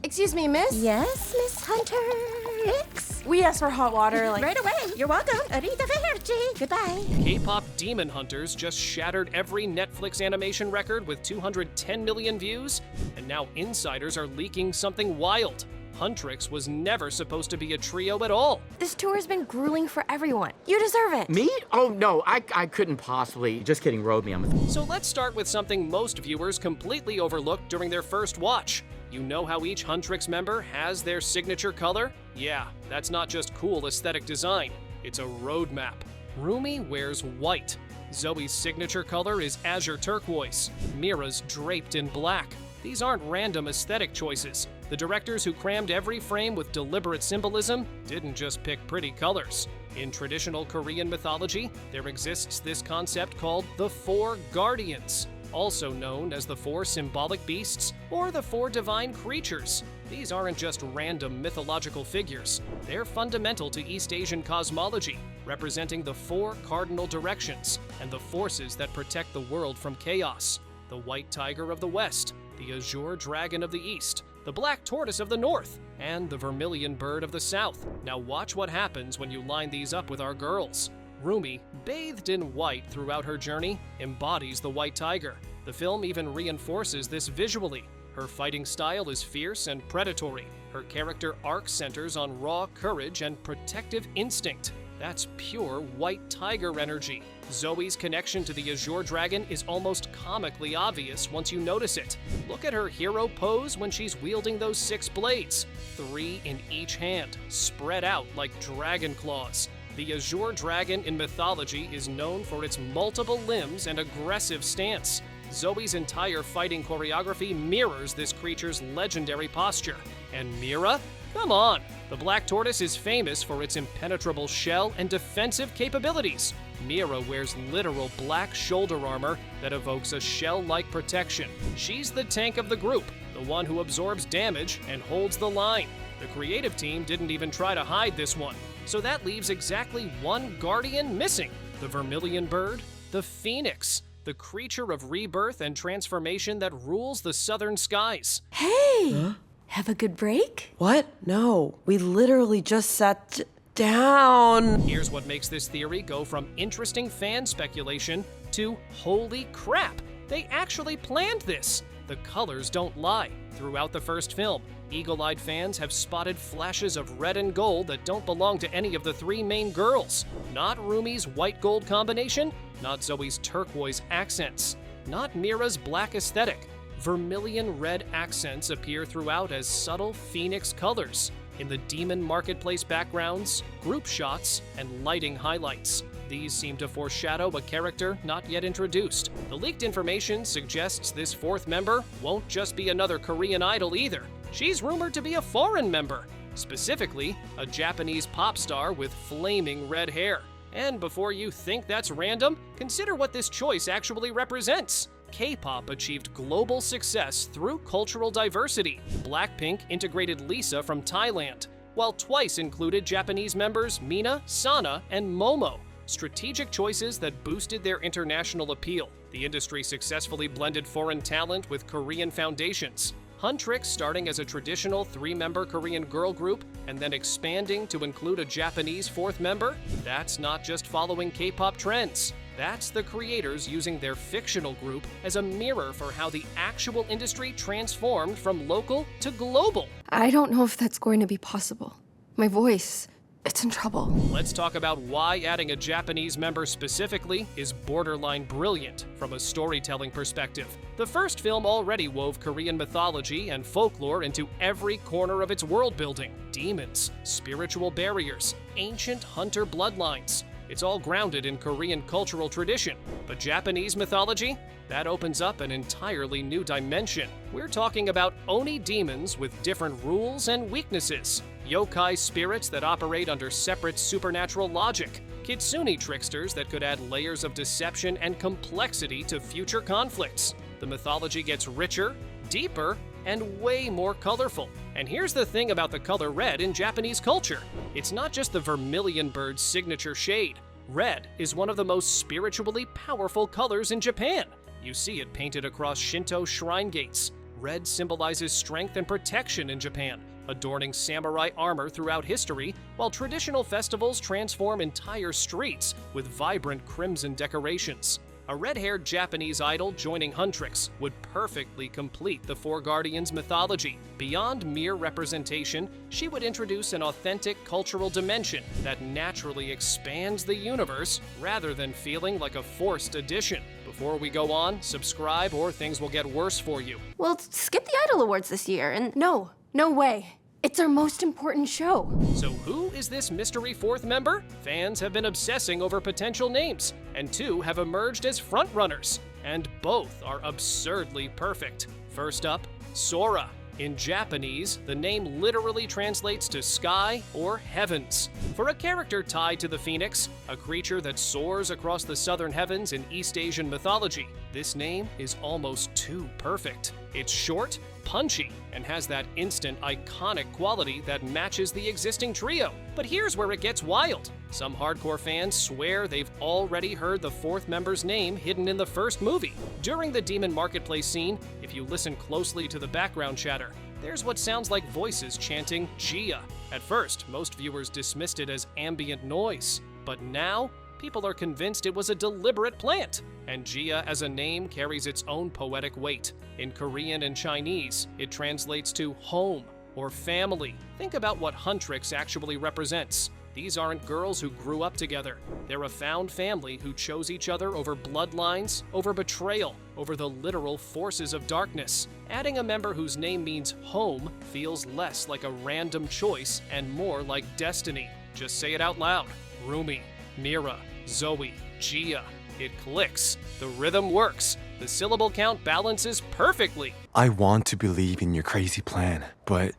Excuse me, miss? Yes, Miss Huntrix? We asked for hot water, like... Right away. You're welcome. Arrivederci. Goodbye. K-pop Demon Hunters just shattered every Netflix animation record with 210 million views, and now insiders are leaking something wild. Huntrix was never supposed to be a trio at all. This tour has been grueling for everyone. You deserve it. Me? Oh, no, I couldn't possibly. Just kidding, road me. So let's start with something most viewers completely overlooked during their first watch. You know how each Huntrix member has their signature color? Yeah, that's not just cool aesthetic design, it's a roadmap. Rumi wears white. Zoe's signature color is azure turquoise. Mira's draped in black. These aren't random aesthetic choices. The directors who crammed every frame with deliberate symbolism didn't just pick pretty colors. In traditional Korean mythology, there exists this concept called the Four Guardians, also known as the Four Symbolic Beasts or the Four Divine Creatures. These aren't just random mythological figures. They're fundamental to East Asian cosmology, representing the four cardinal directions and the forces that protect the world from chaos. The White Tiger of the West, the Azure Dragon of the East, the Black Tortoise of the North, and the Vermilion Bird of the South. Now watch what happens when you line these up with our girls. Rumi, bathed in white throughout her journey, embodies the White Tiger. The film even reinforces this visually. Her fighting style is fierce and predatory. Her character arc centers on raw courage and protective instinct. That's pure White Tiger energy. Zoe's connection to the Azure Dragon is almost comically obvious once you notice it. Look at her hero pose when she's wielding those 6 blades, 3 in each hand, spread out like dragon claws. The Azure Dragon in mythology is known for its multiple limbs and aggressive stance. Zoe's entire fighting choreography mirrors this creature's legendary posture. And Mira? Come on! The Black Tortoise is famous for its impenetrable shell and defensive capabilities. Mira wears literal black shoulder armor that evokes a shell-like protection. She's the tank of the group, the one who absorbs damage and holds the line. The creative team didn't even try to hide this one. So that leaves exactly one guardian missing: the Vermilion Bird, the Phoenix, the creature of rebirth and transformation that rules the southern skies. Hey! Huh? Have a good break? What? No, we literally just sat down. Here's what makes this theory go from interesting fan speculation to holy crap, they actually planned this. The colors don't lie. Throughout the first film, eagle-eyed fans have spotted flashes of red and gold that don't belong to any of the 3 main girls. Not Rumi's white-gold combination, not Zoe's turquoise accents, not Mira's black aesthetic. Vermilion red accents appear throughout as subtle phoenix colors in the demon marketplace backgrounds, group shots, and lighting highlights. These seem to foreshadow a character not yet introduced. The leaked information suggests this 4th member won't just be another Korean idol either. She's rumored to be a foreign member, specifically a Japanese pop star with flaming red hair. And before you think that's random, consider what this choice actually represents. K-pop achieved global success through cultural diversity. Blackpink integrated Lisa from Thailand, while Twice included Japanese members Mina, Sana, and Momo. Strategic choices that boosted their international appeal. The industry successfully blended foreign talent with Korean foundations. Huntrix starting as a traditional 3-member Korean girl group and then expanding to include a Japanese 4th member. That's not just following K-pop trends. That's the creators using their fictional group as a mirror for how the actual industry transformed from local to global. I don't know if that's going to be possible. My voice, it's in trouble. Let's talk about why adding a Japanese member specifically is borderline brilliant from a storytelling perspective. The first film already wove Korean mythology and folklore into every corner of its world building. Demons, spiritual barriers, ancient hunter bloodlines. It's all grounded in Korean cultural tradition. But Japanese mythology? That opens up an entirely new dimension. We're talking about Oni demons with different rules and weaknesses, yokai spirits that operate under separate supernatural logic, kitsune tricksters that could add layers of deception and complexity to future conflicts. The mythology gets richer, deeper, and way more colorful. And here's the thing about the color red in Japanese culture. It's not just the Vermilion Bird's signature shade. Red is one of the most spiritually powerful colors in Japan. You see it painted across Shinto shrine gates, Red symbolizes strength and protection in Japan, adorning samurai armor throughout history, while traditional festivals transform entire streets with vibrant crimson decorations. A red-haired Japanese idol joining Huntrix would perfectly complete the Four Guardians mythology. Beyond mere representation, she would introduce an authentic cultural dimension that naturally expands the universe rather than feeling like a forced addition. Before we go on, subscribe or things will get worse for you. Well, skip the Idol Awards this year and No, no way. It's our most important show. So who is this mystery fourth member? Fans have been obsessing over potential names, and two have emerged as frontrunners, and both are absurdly perfect. First up, Sora. In Japanese, the name literally translates to sky or heavens. For a character tied to the phoenix, a creature that soars across the southern heavens in East Asian mythology, this name is almost too perfect. It's short, punchy, and has that instant iconic quality that matches the existing trio. But here's where it gets wild. Some hardcore fans swear they've already heard the fourth member's name hidden in the first movie. During the Demon Marketplace scene, if you listen closely to the background chatter, there's what sounds like voices chanting Gia. At first, most viewers dismissed it as ambient noise, but now people are convinced it was a deliberate plant. And Gia as a name carries its own poetic weight. In Korean and Chinese, it translates to home or family. Think about what Huntrix actually represents. These aren't girls who grew up together. They're a found family who chose each other over bloodlines, over betrayal, over the literal forces of darkness. Adding a member whose name means home feels less like a random choice and more like destiny. Just say it out loud. Rumi, Mira, Zoe, Gia. It clicks. The rhythm works. The syllable count balances perfectly. I want to believe in your crazy plan, but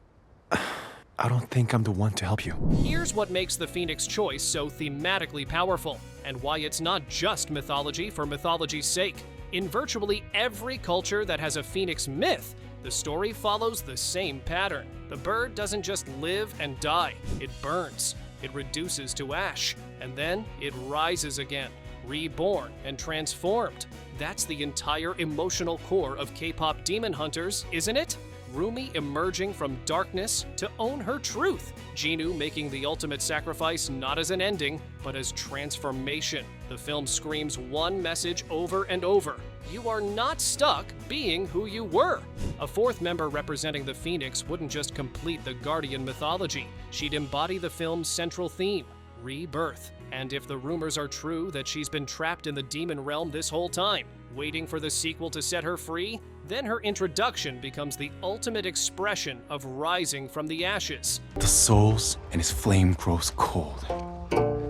I don't think I'm the one to help you. Here's what makes the Phoenix choice so thematically powerful, and why it's not just mythology for mythology's sake. In virtually every culture that has a Phoenix myth, the story follows the same pattern. The bird doesn't just live and die, it burns, it reduces to ash, and then it rises again, reborn and transformed. That's the entire emotional core of K-pop Demon Hunters, isn't it? Rumi emerging from darkness to own her truth. Jinu making the ultimate sacrifice not as an ending, but as transformation. The film screams one message over and over. You are not stuck being who you were. A fourth member representing the Phoenix wouldn't just complete the Guardian mythology. She'd embody the film's central theme, rebirth. And if the rumors are true that she's been trapped in the demon realm this whole time, waiting for the sequel to set her free, then her introduction becomes the ultimate expression of rising from the ashes. The soul's and his flame grows cold.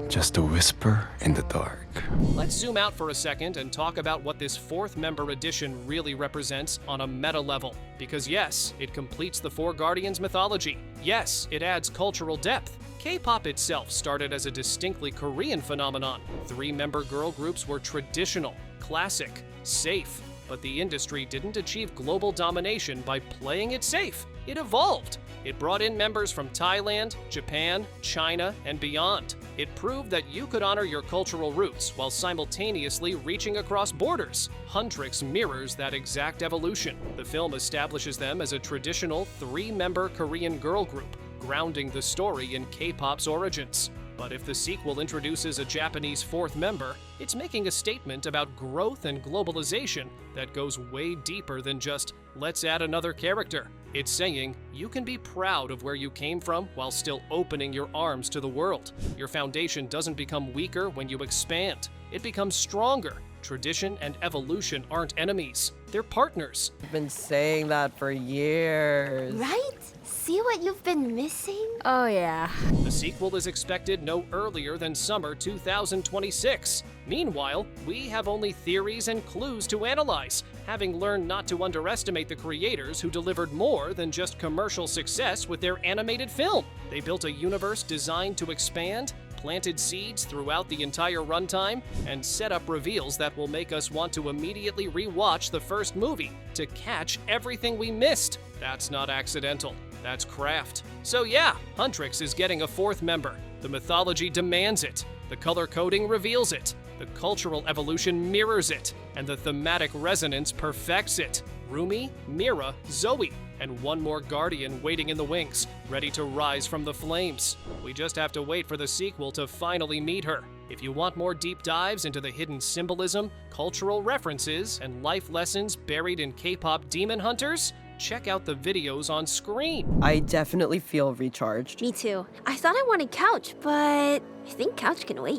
Just a whisper in the dark. Let's zoom out for a second and talk about what this fourth member addition really represents on a meta level. Because yes, it completes the Four Guardians mythology. Yes, it adds cultural depth. K-pop itself started as a distinctly Korean phenomenon. Three-member girl groups were traditional, classic, safe. But the industry didn't achieve global domination by playing it safe. It evolved. It brought in members from Thailand, Japan, China, and beyond. It proved that you could honor your cultural roots while simultaneously reaching across borders. Huntrix mirrors that exact evolution. The film establishes them as a traditional three-member Korean girl group, grounding the story in K-pop's origins. But if the sequel introduces a Japanese fourth member, it's making a statement about growth and globalization that goes way deeper than just, let's add another character. It's saying, you can be proud of where you came from while still opening your arms to the world. Your foundation doesn't become weaker when you expand. It becomes stronger. Tradition and evolution aren't enemies. They're partners. I've been saying that for years. right? See what you've been missing? Oh, yeah. The sequel is expected no earlier than summer 2026. Meanwhile, we have only theories and clues to analyze, having learned not to underestimate the creators who delivered more than just commercial success with their animated film. They built a universe designed to expand, planted seeds throughout the entire runtime, and set up reveals that will make us want to immediately rewatch the first movie to catch everything we missed. That's not accidental. That's craft. So yeah, Huntrix is getting a fourth member. The mythology demands it. The color coding reveals it. The cultural evolution mirrors it. And the thematic resonance perfects it. Rumi, Mira, Zoe, and one more Guardian waiting in the wings, ready to rise from the flames. We just have to wait for the sequel to finally meet her. If you want more deep dives into the hidden symbolism, cultural references, and life lessons buried in K-pop Demon Hunters, check out the videos on screen. I definitely feel recharged. Me too. I thought I wanted couch, but I think couch can wait.